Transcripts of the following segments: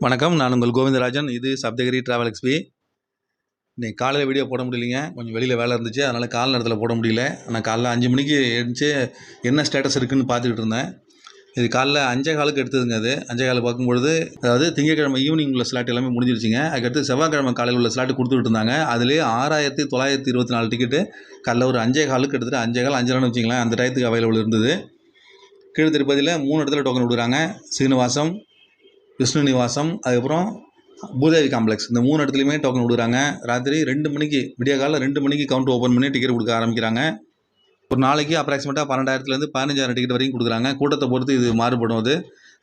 வணக்கம். நான் உங்கள் கோவிந்தராஜன். இது சப்தகிரி டிராவல் எக்ஸ்பி. இன்னைக்கு காலையில் வீடியோ போட முடியலைங்க. கொஞ்சம் வெளியில் வேலை இருந்துச்சு, அதனால் காலை நேரத்தில் போட முடியல. நான் காலைல 5 மணிக்கு எழுந்துச்சு என்ன ஸ்டேட்டஸ் இருக்குதுன்னு பார்த்துக்கிட்டு இருந்தேன். இது காலைல 5:15க்கு எடுத்ததுங்க. அது 5:15 பார்க்கும்பொழுது, அதாவது திங்கட்கிழமை ஈவினிங் உள்ள ஸ்லாட் எல்லாமே முடிஞ்சிருச்சுங்க. அதுக்கடுத்து செவ்வாய்க்கிழமை காலையில் உள்ள ஸ்லாட்டு கொடுத்துக்கிட்டு இருந்தாங்க. அதுலேயே 6924 டிக்கெட்டு காலைல ஒரு 5:15க்கு கிட்டத்தட்ட 5:15 5:00ன்னு வச்சிங்களேன், அந்த டயத்துக்கு அவைலபிள் இருந்தது. கீழ் திருப்பதியில் 3 இடத்துல டோக்கன் கொடுக்குறாங்க. சீனிவாசம், விஷ்ணு நிவாசம், அதுக்கப்புறம் பூதேவி காம்ப்ளெக்ஸ். இந்த 3 இடத்துலையுமே டோக்கன் கொடுக்குறாங்க. ராத்திரி 2 மணிக்கு, விடிய காலையில் 2 மணிக்கு கவுண்ட் ஓப்பன் பண்ணி டிக்கெட் கொடுக்க ஆரம்பிக்கிறாங்க. ஒரு நாளைக்கு அப்ராக்சிமேட்டாக 12,000லேருந்து 15,000 டிக்கெட் வரைக்கும் கொடுக்குறாங்க. கூட்டத்தை பொறுத்து இது மாறுபடும். அது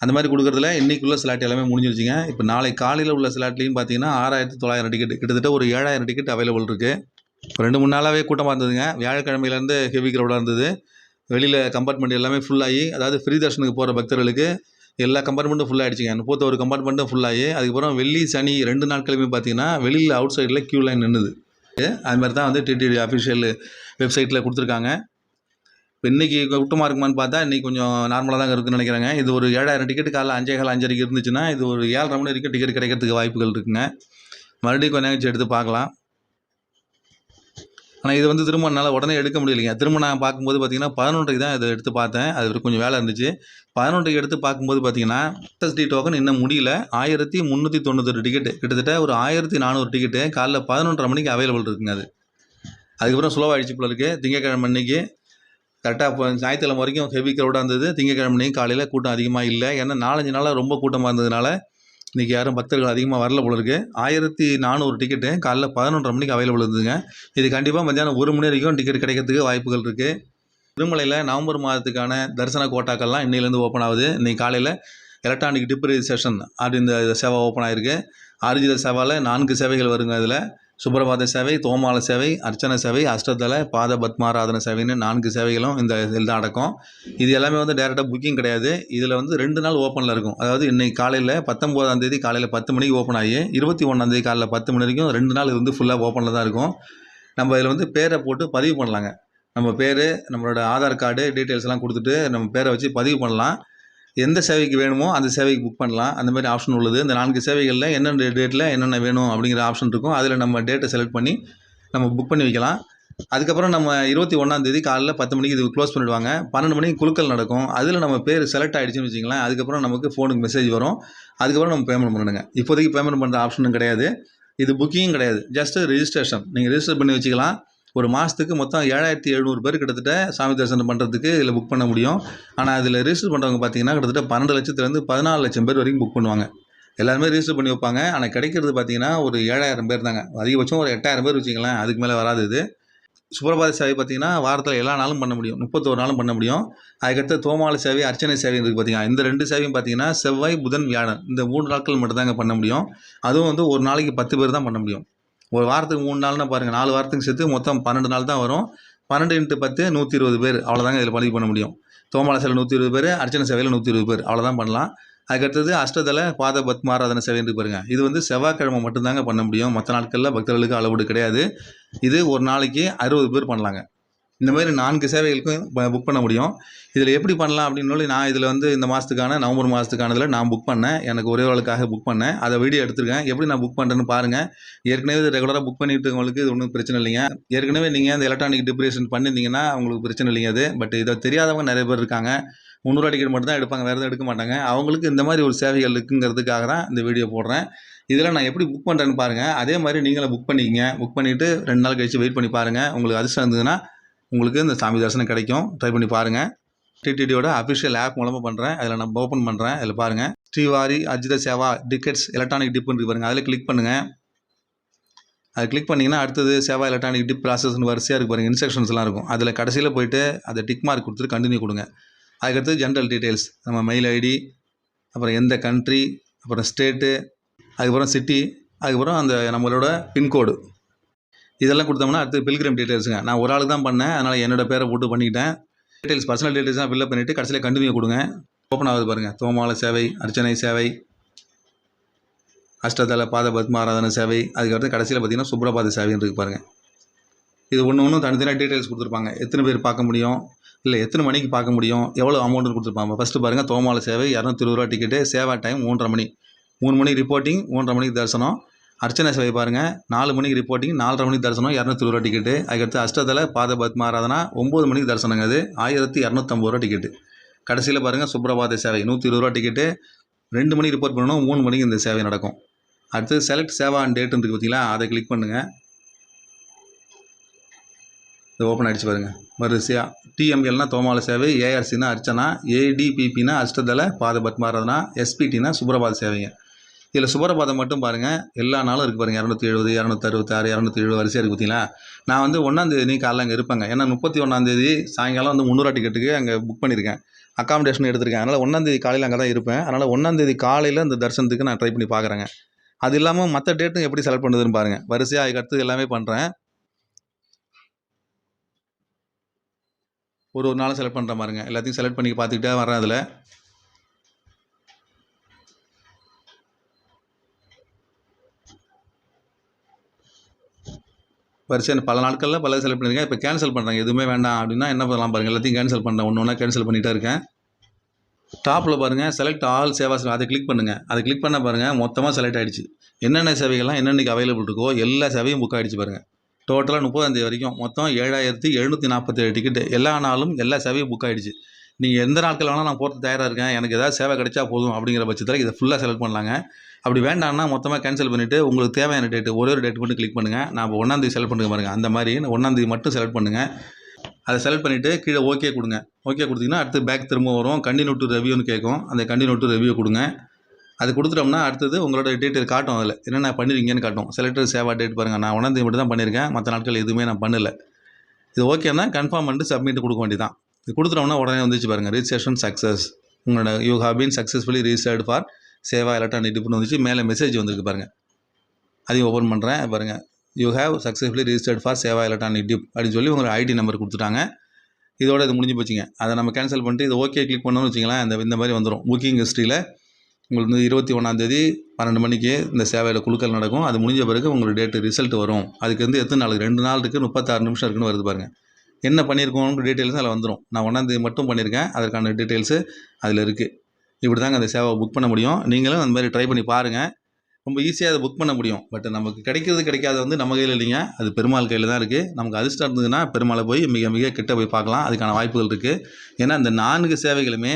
அந்த மாதிரி கொடுக்குறதுல இன்றைக்குள்ள ஸ்லாட் எல்லாமே முடிஞ்சிருச்சுங்க. இப்போ நாளை காலையில் உள்ள ஸ்லாட்லேயும் பார்த்தீங்கன்னா 6,900 டிக்கெட், கிட்டத்தட்ட ஒரு 7,000 டிக்கெட் அவைலபிள் இருக்குது. இப்போ 2-3 நாளாகவே கூட்டமாக இருந்ததுங்க. வியாழக்கிழமையிலேருந்து ஹெவி க்ரௌடாக இருந்தது. வெளியில் கம்பார்ட்மெண்ட் எல்லாமே ஃபுல்லாகி, அதாவது ஃப்ரீ தர்ஷனுக்கு போகிற பக்தர்களுக்கு எல்லா கம்பார்ட்மெண்ட்டும் ஃபுல்லாகிடுச்சிங்க. 31 கம்பார்ட்மெண்ட்டும் ஃபுல்லாகி, அதுக்கப்புறம் வெள்ளி சனி 2 நாட்களுமே பார்த்தீங்கன்னா வெளியில் அவுட் சைடில் க்யூ லைன் நின்றுது. அதுமாதிரி தான் வந்து டிடிடி அஃபிஷியல் வெப்சைட்டில் கொடுத்துருக்காங்க. இப்போ இன்றைக்கி கூட்டமாக இருக்குமான்னு பார்த்தா இன்றைக்கி கொஞ்சம் நார்மலாக தான் இருக்குதுன்னு நினைக்கிறேங்க. இது ஒரு 7,000 டிக்கெட் காலைல 5:15 5:30 இருந்துச்சுன்னா, இது ஒரு 7:30 மணி வரைக்கும் டிக்கெட் கிடைக்கிறதுக்கு வாய்ப்புகள் இருக்குங்க. மறுபடியும் கொஞ்சம் நேரம் எடுத்து பார்க்கலாம். ஆனால் இது வந்து திரும்ப என்னால் உடனே எடுக்க முடியலைங்க. திரும்ப நான் பார்க்கும்போது பார்த்தீங்கன்னா 11க்கு தான் இதை எடுத்து பார்த்தேன். அது கொஞ்சம் வேலை இருந்துச்சு. 11க்கு எடுத்து பார்க்கும்போது பார்த்தீங்கன்னா எஸ்எஸ்டி டோக்கன் இன்னும் முடியல. 1398 டிக்கெட்டு, கிட்டத்தட்ட ஒரு 1400 டிக்கெட்டு காலைல 11:30 மணிக்கு அவைலபிள் இருக்குங்க. அதுக்கப்புறம் ஸ்லோவாகிடுச்சு போல இருக்குது. திங்கக்கிழமை அன்றைக்கி கரெக்டாக இப்போ ஞாயிற்றுக்கிழமை வரைக்கும் ஹெவி க்ரௌடாக இருந்தது. திங்கக்கிழமை அன்றைக்கி காலையில் கூட்டம் அதிகமாக இல்லை. ஏன்னா 4-5 நாளாக ரொம்ப கூட்டமாக இருந்ததுனால இன்றைக்கி யாரும் பக்தர்கள் அதிகமாக வரல போல இருக்குது. 1400 டிக்கெட்டு காலைல 11:30 மணிக்கு அவைலபிள் இருந்ததுங்க. இது கண்டிப்பாக மத்தியானம் 1 மணி வரைக்கும் டிக்கெட் கிடைக்கிறதுக்கு வாய்ப்புகள் இருக்குது. திருமலையில் நவம்பர் மாதத்துக்கான தரிசன கோட்டாக்கள்லாம் இன்னையிலேருந்து ஓப்பன் ஆகுது. இன்றைக்கி காலையில் எலக்ட்ரானிக் டிப் ரிஜிஸ்ட்ரேஷன் இந்த சேவை ஓப்பன் ஆகிருக்கு. ஆர்ஜித சேவாவில் 4 சேவைகள் வருங்க. இதில் சுப்பிரபாத சேவை, தோமால சேவை, அர்ச்சனை சேவை, அஷ்டதல, பாத பத்மாராதன சேவைன்னு 4 சேவைகளும் இந்த இதில் தான் அடக்கும். இது எல்லாமே வந்து டேரெக்டாக புக்கிங் கிடையாது. இதில் வந்து 2 நாள் ஓப்பனில் இருக்கும். அதாவது இன்றைக்கி காலையில் 19ஆம் தேதி காலையில் 10 மணிக்கு ஓப்பன் ஆகி 21ஆம் தேதி காலையில் 10 மணி வரைக்கும் 2 நாள் இது வந்து ஃபுல்லாக ஓப்பனில் தான் இருக்கும். நம்ம இதில் வந்து பேரை போட்டு பதிவு பண்ணலாங்க. நம்ம பேர், நம்மளோட ஆதார் கார்டு டீட்டெயில்ஸ் எல்லாம் கொடுத்துட்டு நம்ம பேரை வச்சு பதிவு பண்ணலாம். எந்த சேவைக்கு வேணுமோ அந்த சேவைக்கு புக் பண்ணலாம். அந்த மாதிரி ஆப்ஷன் உள்ளது. இந்த 4 சேவைகளில் என்னென்ன டேட்டில் என்னென்ன வேணும் அப்படிங்கிற ஆப்ஷன் இருக்கும். அதில் நம்ம டேட்டை செலக்ட் பண்ணி நம்ம புக் பண்ணி வைக்கலாம். அதுக்கப்புறம் நம்ம 21ஆம் தேதி காலையில் 10 மணிக்கு இது க்ளோஸ் பண்ணிவிடுவாங்க. 12 மணிக்கு குலுக்கல் நடக்கும். அதில் நம்ம பேர் செலக்ட் ஆகிடுச்சுன்னு வச்சிங்களேன். அதுக்கப்புறம் நமக்கு ஃபோனுக்கு மெசேஜ் வரும். அதுக்கப்புறம் நம்ம பேமெண்ட் பண்ணணுங்க. இப்போதைக்கு பேமெண்ட் பண்ணுற ஆப்ஷனும் கிடையாது. இது புக்கிங்கும் கிடையாது. Just registration. நீங்கள் ரிஜிஸ்டர் பண்ணி வச்சுக்கலாம். ஒரு மாதத்துக்கு மொத்தம் 7,700 பேர் கிட்டத்தட்ட சாமி தரிசனம் பண்ணுறதுக்கு இதில் புக் பண்ண முடியும். ஆனால் இதில் ரிஜிஸ்டர் பண்ணுறவங்க பார்த்தீங்கன்னா கிட்டத்தட்ட 12 லட்சத்துலேருந்து 14 லட்சம் பேர் வரைக்கும் புக் பண்ணுவாங்க. எல்லாருமே ரிஜிஸ்டர் பண்ணி வைப்பாங்க. ஆனால் கிடைக்கிறது பார்த்தீங்கன்னா ஒரு 7,000 பேர் தாங்க. அதிகபட்சம் ஒரு 8,000 பேர் வச்சிங்களேன். அதுக்கு மேலே வராது. இது சுப்பிரபாத சேவை பார்த்தீங்கன்னா வாரத்தில் எல்லா நாளும் பண்ண முடியும். 31 நாளும் பண்ண முடியும். அதுக்கடுத்து தோமால சேவை, அர்ச்சனை சேவை இருக்குது பார்த்தீங்கன்னா. இந்த 2 சேவையும் பார்த்தீங்கன்னா செவ்வாய், புதன், வியாழன் இந்த 3 நாட்கள் மட்டும்தாங்க பண்ண முடியும். அதுவும் வந்து ஒரு நாளைக்கு 10 பேர் தான் பண்ண முடியும். ஒரு வாரத்துக்கு 3 நாள்னா பாருங்கள், 4 வாரத்துக்கு சேர்த்து மொத்தம் 12 நாள் தான் வரும். 12 × 10 120 பேர் அவ்வளோதாங்க இதில் பதிவு பண்ண முடியும். தோமால சேவையில் 120 பேர், அர்ச்சனை சேவையில் 120 பேர் அவ்வளோதான் பண்ணலாம். அதுக்கடுத்தது அஷ்டதல, பாத பத்மாராதன சேவைன்னு பாருங்கள். இது வந்து செவ்வாய்க்கிழமை மட்டும்தாங்க பண்ண முடியும். மற்ற நாட்களில் பக்தர்களுக்கு அளவுடு கிடையாது. இது ஒரு நாளைக்கு 60 பேர் பண்ணலாங்க. இந்த மாதிரி 4 சேவைகளுக்கும் புக் பண்ண முடியும். இதில் எப்படி பண்ணலாம் அப்படின்னு நான் இதில் வந்து இந்த மாதத்துக்கான நவம்பர் மாதத்துக்கானதில் நான் புக் பண்ணேன். எனக்கு ஒரே ஆளுக்காக புக் பண்ணேன். அதை வீடியோ எடுத்துருக்கேன். எப்படி நான் புக் பண்ணுறேன்னு பாருங்கள். ஏற்கனவே இது ரெகுலராக புக் பண்ணிவிட்டவங்களுக்கு இது ஒன்றும் பிரச்சனை இல்லைங்க. ஏற்கனவே நீங்கள் அந்த எலக்ட்ரானிக் டிப்ரேஷன் பண்ணியிருந்தீங்கன்னா உங்களுக்கு பிரச்சனை இல்லைங்க. அது பட் இதை தெரியாதவங்க நிறைய பேர் இருக்காங்க. 300 டிக்கெட் மட்டும் தான் எடுப்பாங்க, வேறு எதுவும் எடுக்க மாட்டாங்க. அவங்களுக்கு இந்த மாதிரி ஒரு சேவைகள் இருக்குங்கிறதுக்காக தான் இந்த வீடியோ போடுறேன். இதில் நான் எப்படி புக் பண்ணுறேன்னு பாருங்கள். அதே மாதிரி நீங்களும் புக் பண்ணிக்கங்க. புக் பண்ணிவிட்டு 2 நாள் கழிச்சு வெயிட் பண்ணி பாருங்கள். உங்களுக்கு அதிர்ஷ்டம் இருந்ததுன்னா உங்களுக்கு இந்த சாமி தரிசனம் கிடைக்கும். ட்ரை பண்ணி பாருங்கள். டிடிடியோட அஃபிஷியல் ஆப் மூலமாக பண்ணுறேன். அதில் நான் ஓப்பன் பண்ணுறேன். அதில் பாருங்கள், ஸ்ரீவாரி அர்ஜித சேவா டிக்கெட்ஸ் எலக்ட்ரானிக் டிப்புன்னு இருக்கு பாருங்கள். அதில் கிளிக் பண்ணுங்கள். அதை கிளிக் பண்ணிங்கன்னா அடுத்தது சேவா எலக்ட்ரானிக் டிப் ப்ராசஸ்னு வரிசையாக இருக்குது பாருங்கள். இன்ஸ்ட்ரக்ஷன்ஸ்லாம் இருக்கும். அதில் கடைசியில் போய்ட்டு அதை டிக் மார்க் கொடுத்துட்டு கண்டினியூ கொடுங்க. அதுக்கடுத்து ஜென்ரல் டீட்டெயில்ஸ், நம்ம மெயில் ஐடி, அப்புறம் எந்த கண்ட்ரி, அப்புறம் ஸ்டேட்டு, அதுக்கப்புறம் சிட்டி, அதுக்கப்புறம் அந்த நம்மளோட பின்கோடு இதெல்லாம் கொடுத்தோம்னா அடுத்து பில்கிரம் டீட்டெயில்ஸுங்க. நான் ஒரு ஆளுக்கு தான் பண்ணேன். அதனால் என்னோடய பேரை போட்டு பண்ணிக்கிட்டேன். டீட்டெயில்ஸ், பர்சனல் டீட்டெயில்ஸ்லாம் ஃபில்அப் பண்ணிவிட்டு கடைசியில் கண்டினியூ கொடுங்க. ஓப்பன் ஆகுது பாருங்கள். தோமால சேவை, அர்ச்சனை சேவை, அஷ்டதல, பாத பத்மாராதன சேவை, அதுக்கடுத்து கடைசியில் பார்த்தீங்கன்னா சுப்ரபாத சேவைன்னு இருக்குது பாருங்கள். இது ஒன்று தனித்தனியாக டீட்டெயில்ஸ் கொடுத்துருப்பாங்க. எத்தனை பேர் பார்க்க முடியும், இல்லை எத்தனை மணிக்கு பார்க்க முடியும், எவ்வளோ அமௌண்ட்டு கொடுத்துருப்பாங்க. ஃபஸ்ட்டு பாருங்கள், தோமால சேவை 220 ரூபா டிக்கெட்டு, சேவா டைம் 3:30 மணி. 3 மணிக்கு ரிப்போர்ட்டிங், 3:30 மணிக்கு தரிசனம். அர்ச்சனை சேவை பாருங்கள், 4 மணிக்கு ரிப்போர்ட்டிங், 4:30 மணிக்கு தரிசனம், 220 ரூபா டிக்கெட்டு. அதுக்கடுத்து அஷ்டதல பாத பத்மாராதனா 9 மணிக்கு தரிசனங்க, அது 1250 ரூபா டிக்கெட்டு. கடைசியில் பாருங்கள் சுப்ரபாத சேவை 120 ரூபா டிக்கெட்டு. 2 மணிக்கு ரிப்போர்ட் பண்ணணும், 3 மணிக்கு இந்த சேவை நடக்கும். அடுத்து செலக்ட் சேவா அண்ட் டேட்டுன்னு இருக்குது பார்த்தீங்களா, அதை கிளிக் பண்ணுங்கள். இது ஓப்பன் ஆகிடுச்சு பாருங்கள். வரிசையாக டிஎம்எல்னா தோமால சேவை, ஏஆர்சினா அர்ச்சனா, ஏடிபிபினா அஷ்டதல பாத பத்மாராதனா, எஸ்பிடினா சுப்ரபாத சேவைங்க. இதில் சுப்ரபாதம் மட்டும் பாருங்கள், எல்லா நாளும் இருக்குது பாருங்கள். 270, 266, 270 வரிசையாக இருக்குது பார்த்தீங்களா. நான் வந்து 1ஆந்தேதி காலைல அங்கே இருப்பேங்க. ஏன்னா 31ஆந்தேதி சாயங்காலம் வந்து 300 ரூபா டிக்கெட்டுக்கு அங்கே புக் பண்ணியிருக்கேன், அக்காமடேஷன் எடுத்திருக்கேன். அதனால் 1ஆந்தேதி காலையில் அங்கே தான் இருப்பேன். அதனால் 1ஆந்தேதி காலையில் இந்த தரிசனத்துக்கு நான் ட்ரை பண்ணி பார்க்குறேங்க. அது இல்லாமல் மற்ற டேட்டும் எப்படி செலக்ட் பண்ணுறதுன்னு பாருங்கள். வரிசையாக அதுக்கடுத்து எல்லாமே பண்ணுறேன். ஒரு நாளும் செலக்ட் பண்ணுற பாருங்க. எல்லாத்தையும் செலக்ட் பண்ணி பார்த்துக்கிட்டே வரேன். அதில் வரிசை பல நாட்களில் பல செலக்ட் பண்ணியிருக்கேன். இப்போ கேன்சல் பண்ணுறாங்க, எதுவுமே வேண்டாம் அப்படின்னா என்ன பண்ணலாம் பாருங்கள். எல்லாத்தையும் கேன்சல் பண்ணுறேன், ஒன்று ஒன்றா கேன்சல் பண்ணிகிட்டே இருக்கேன். டாப்பில் பாருங்கள் செலக்ட் ஆல் சேவாஸ், அதை கிளிக் பண்ணுங்கள். அதை கிளிக் பண்ண பாருங்கள் மொத்தமாக செலக்ட் ஆகிடுச்சு. என்னென்ன சேவைகள்லாம் என்னென்னைக்கு அவைலபிள் இருக்கோ எல்லா சேவையும் புக் ஆகிடுச்சு பாருங்கள். டோட்டலாக 30ஆந்தேதி வரைக்கும் மொத்தம் 7747 டிக்கெட்டு. எல்லா நாளும் எல்லா சேவையும் புக் ஆகிடுச்சு. நீங்கள் எந்த நாட்கள் வேணால் நான் போகிறது தயாராக இருக்கேன், எனக்கு ஏதாவது சேவை கிடைச்சா போதும் அப்படிங்கிற பட்சத்தில் இதை ஃபுல்லாக செலக்ட் பண்ணலாங்க. அப்படி வேண்டாம்னா மொத்தமாக கேன்சல் பண்ணிவிட்டு உங்களுக்கு தேவையான டேட்டு ஒரே ஒரு டேட் மட்டும் கிளிக் பண்ணுங்கள். நான் இப்போ 1ஆந்தேதி செலக்ட் பண்ணுங்க பாருங்கள். அந்த மாதிரி 1ஆந்தேதி மட்டும் செலக்ட் பண்ணுங்கள். அதை செலக்ட் பண்ணிவிட்டு கீழே ஓகே கொடுங்க. ஓகே கொடுத்தீங்கன்னா அடுத்து பேக் திரும்ப வரும், கண்டினியூ டு ரிவ்யூன்னு கேட்கும். அந்த கண்டினியூ டு ரிவ்யூ கொடுங்க. அது கொடுத்துட்டோம்னா அடுத்தது உங்களோட டேட்டு காட்டும். அதில் என்னென்ன பண்ணிருக்கீங்கன்னு காட்டும். செலக்டட் சேவா டேட் பாருங்கள், நான் 1ஆந்தேதி மட்டும் தான் பண்ணியிருக்கேன், மற்ற நாட்கள் எதுவுமே நான் பண்ணலை. இது ஓகேன்னா கன்ஃபார்ம் பண்ணிட்டு சப்மிட் கொடுக்க வேண்டியதான். இது கொடுத்துட்டோம்னா உடனே வந்துச்சு பாருங்கள், ரிஜிஸ்ட்ரேஷன் சக்ஸஸ், உங்களோட you have been successfully registered for Seva electronic டிப்னு வந்துச்சு. மேலே மெசேஜ் வந்திருக்கு பாருங்கள். அதையும் ஓப்பன் பண்ணுறேன் பாருங்கள். You have successfully registered for Seva electronic dip அப்படின்னு சொல்லி உங்களுக்கு ஐடி நம்பர் கொடுத்துட்டாங்க. இதோட இது முடிஞ்சு போச்சுங்க. அதை நம்ம கேன்சல் பண்ணிட்டு இது ஓகே கிளிக் பண்ணோன்னு வச்சிங்களேன், இந்த மாதிரி வந்துடும். புக்கிங் ஹிஸ்ட்ரியில் உங்களுக்கு 21ஆந்தேதி 12 மணிக்கு இந்த சேவையில் குழுக்கள் நடக்கும். அது முடிஞ்ச பிறகு உங்களுக்கு டேட்டு ரிசல்ட் வரும். அதுக்கு வந்து எத்தனை நாள், 2 நாள் இருக்குது, 36 நிமிஷம் இருக்குன்னு வருது பாருங்கள். என்ன பண்ணியிருக்கோன்னு டீட்டெயில்ஸ் அதில் வந்துடும். நான் 1ஆந்தேதி மட்டும் பண்ணியிருக்கேன், அதற்கான டீட்டெயில்ஸு அதில் இருக்குது. இப்படி தாங்க அந்த சேவை புக் பண்ண முடியும். நீங்களும் அந்த மாதிரி ட்ரை பண்ணி பாருங்கள். ரொம்ப ஈஸியாக அதை புக் பண்ண முடியும். பட் நமக்கு கிடைக்காது வந்து நம்ம கையில் இல்லைங்க, அது பெருமாள் கையில் தான் இருக்குது. நமக்கு அதிர்ஷ்டம் இருந்ததுன்னா பெருமாளை போய் மிக மிக கிட்ட போய் பார்க்கலாம். அதுக்கான வாய்ப்புகள் இருக்குது. ஏன்னா இந்த 4 சேவைகளுமே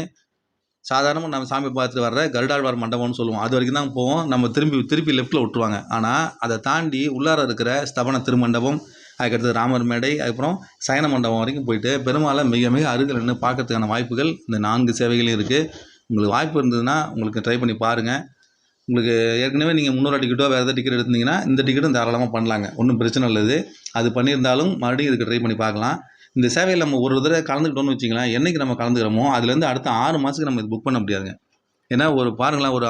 சாதாரணமாக நம்ம சாமி பார்த்துட்டு வர்ற கருடாழ்வார் மண்டபம்னு சொல்லுவோம், அது வரைக்கும் தான் போவோம். நம்ம திருப்பி லெஃப்ட்டில் விட்டுருவாங்க. ஆனால் அதை தாண்டி உள்ளார இருக்கிற ஸ்தபன திருமண்டபம், அதுக்கடுத்து ராமர் மேடை, அதுக்கப்புறம் சயன மண்டபம் வரைக்கும் போயிட்டு பெருமாளை மிக மிக அருகில் நின்று பார்க்கறதுக்கான வாய்ப்புகள் இந்த 4 சேவைகளையும் இருக்குது. உங்களுக்கு வாய்ப்பு இருந்ததுன்னா உங்களுக்கு ட்ரை பண்ணி பாருங்கள். உங்களுக்கு ஏற்கனவே நீங்கள் 300 டிக்கெட்டோ வேறு ஏதாவது டிக்கெட் எடுத்திங்கன்னா இந்த டிக்கெட்டும் தாராளமாக பண்ணலாங்க, ஒன்றும் பிரச்சனை இல்லை. அது பண்ணியிருந்தாலும் மறுபடியும் இதுக்கு ட்ரை பண்ணி பார்க்கலாம். இந்த சேவையில் நம்ம ஒரு தடவை கலந்துக்கிட்டோம்னு வச்சிங்களேன், என்றைக்கு நம்ம கலந்துக்கிறோமோ அதுலேருந்து அடுத்த 6 மாதத்துக்கு நம்ம இது புக் பண்ண முடியாதுங்க. ஏன்னா ஒரு பாருங்களேன், ஒரு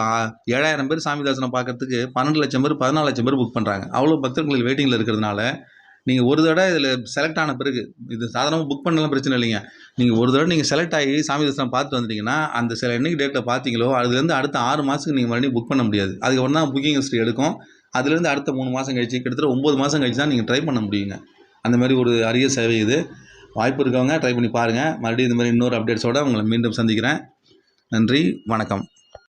7000 பேர் சாமி தரிசனம் பார்க்கறதுக்கு 12 லட்சம் பேர் 14 லட்சம் பேர் புக் பண்ணுறாங்க. அவ்வளோ பக்தர்கள் வெயிட்டிங்கில் இருக்கிறதுனால நீங்கள் ஒரு தடவை இதில் செலக்ட் ஆன பிறகு, இது சாதாரணமாக புக் பண்ணலாம் பிரச்சனை இல்லைங்க. நீங்கள் ஒரு தடவை நீங்கள் செலக்ட் ஆகி சாமி தரிசனம் பார்த்துட்டு வந்துட்டீங்கன்னா அந்த சில என்னைக்கு டேட்டில் பார்த்தீங்களோ அதுலேருந்து அடுத்த 6 மாதத்துக்கு நீங்கள் மறுபடியும் புக் பண்ண முடியாது. அதுக்கு ஒன்றா புக்கிங் ஹிஸ்ட்ரி எடுக்கும். அதுலேருந்து அடுத்த 3 மாதம் கழிச்சு, கிட்டத்தட்ட 9 மாதம் கழிச்சு தான் நீங்கள் ட்ரை பண்ண முடியுங்க. அந்த மாதிரி ஒரு அரிய சேவை இது. வாய்ப்பு இருக்கவங்க ட்ரை பண்ணி பாருங்கள். மறுபடியும் இந்த மாதிரி இன்னொரு அப்டேட்ஸோடு உங்களை மீண்டும் சந்திக்கிறேன். நன்றி, வணக்கம்.